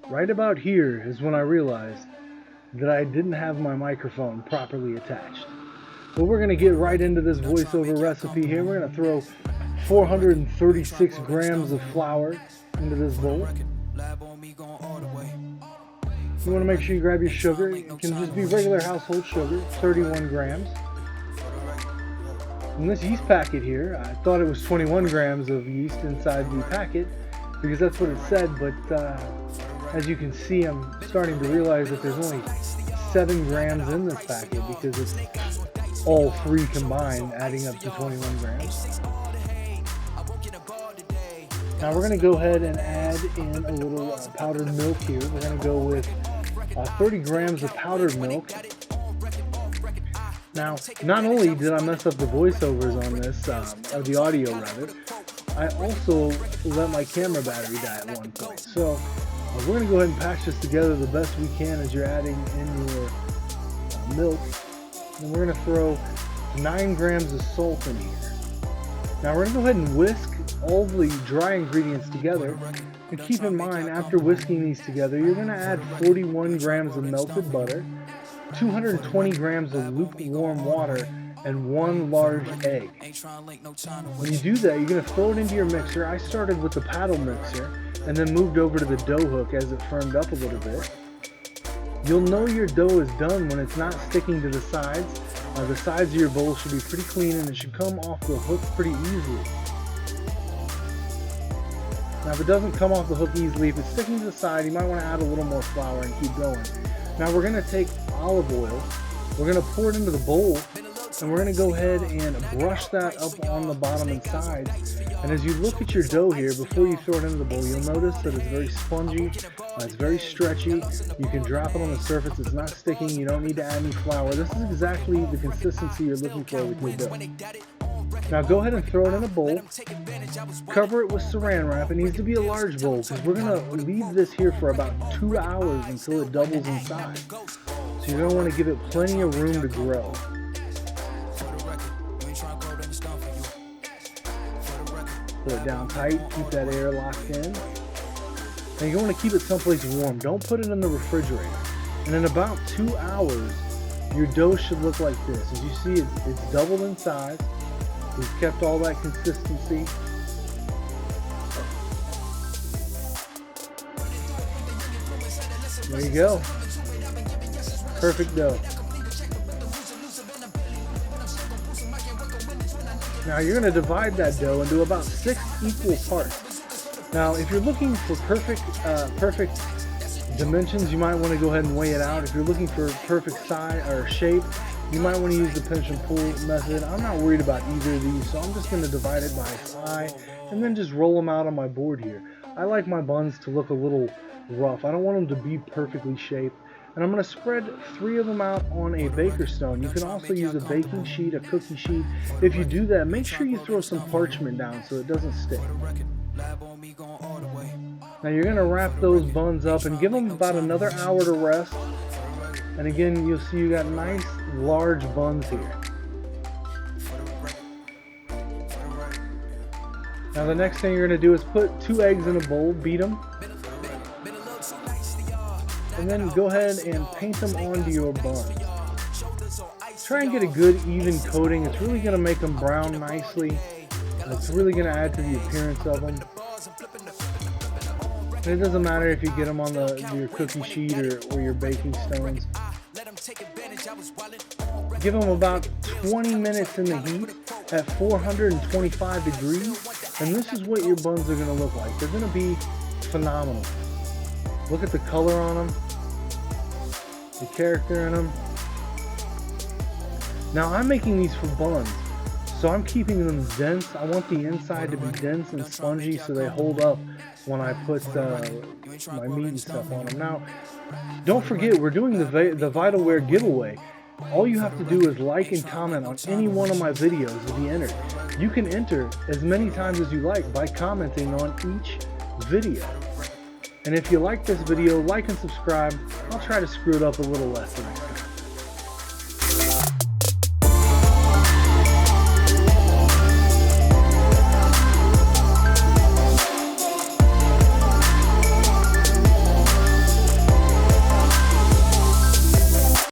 Right about here is when I realized that I didn't have my microphone properly attached. But we're going to get right into this voiceover recipe here. We're going to throw 436 grams of flour into this bowl. You want to make sure you grab your sugar. It can just be regular household sugar, 31 grams. And this yeast packet here, I thought it was 21 grams of yeast inside the packet because that's what it said, but as you can see, I'm starting to realize that there's only 7 grams in this packet because it's all 3 combined, adding up to 21 grams. Now we're going to go ahead and add in a little powdered milk here. We're going to go with 30 grams of powdered milk. Now, not only did I mess up the voiceovers on this, or the audio rather, I also let my camera battery die at one point. So we're going to go ahead and patch this together the best we can as you're adding in your milk. And we're going to throw 9 grams of salt in here. Now we're going to go ahead and whisk all the dry ingredients together. And keep in mind, after whisking these together, you're going to add 41 grams of melted butter, 220 grams of lukewarm water, and 1 large egg. When you do that, you're going to throw it into your mixer. I started with the paddle mixer and then moved over to the dough hook as it firmed up a little bit. You'll know your dough is done when it's not sticking to the sides. The sides of your bowl should be pretty clean and it should come off the hook pretty easily. Now if it doesn't come off the hook easily, if it's sticking to the side, you might want to add a little more flour and keep going. Now we're going to take olive oil, we're going to pour it into the bowl, and we're going to go ahead and brush that up on the bottom and sides. And as you look at your dough here, before you throw it into the bowl, you'll notice that it's very spongy, it's very stretchy. You can drop it on the surface, it's not sticking, you don't need to add any flour. This is exactly the consistency you're looking for with your dough. Now go ahead and throw it in a bowl, cover it with saran wrap. It needs to be a large bowl because we're going to leave this here for about 2 hours until it doubles in size. So you're going to want to give it plenty of room to grow. Put it down tight, keep that air locked in. And you want to keep it someplace warm. Don't put it in the refrigerator. And in about 2 hours, your dough should look like this. As you see, it's doubled in size. We've kept all that consistency. There you go. Perfect dough. Now you're going to divide that dough into about 6 equal parts. Now if you're looking for perfect dimensions, you might want to go ahead and weigh it out. If you're looking for perfect size or shape, you might want to use the pinch and pull method. I'm not worried about either of these, so I'm just going to divide it by eye and then just roll them out on my board here. I like my buns to look a little rough. I don't want them to be perfectly shaped. And I'm going to spread 3 of them out on a baker stone. You can also use a baking sheet, a cookie sheet. If you do that, make sure you throw some parchment down so it doesn't stick. Now you're going to wrap those buns up and give them about another hour to rest. And again, you'll see you got nice large buns here. Now the next thing you're going to do is put 2 eggs in a bowl, beat them. And then go ahead and paint them onto your buns. Try and get a good even coating. It's really going to make them brown nicely. It's really going to add to the appearance of them. And it doesn't matter if you get them on your cookie sheet or your baking stones. Give them about 20 minutes in the heat at 425 degrees. And this is what your buns are going to look like. They're going to be phenomenal. Look at the color on them, the character in them. Now I'm making these for buns, so I'm keeping them dense. I want the inside to be dense and spongy so they hold up when I put my meat and stuff on them. Now, don't forget, we're doing the Vitalware giveaway. All you have to do is like and comment on any one of my videos to be entered. You can enter as many times as you like by commenting on each video. And if you like this video, like and subscribe. I'll try to screw it up a little less the next time.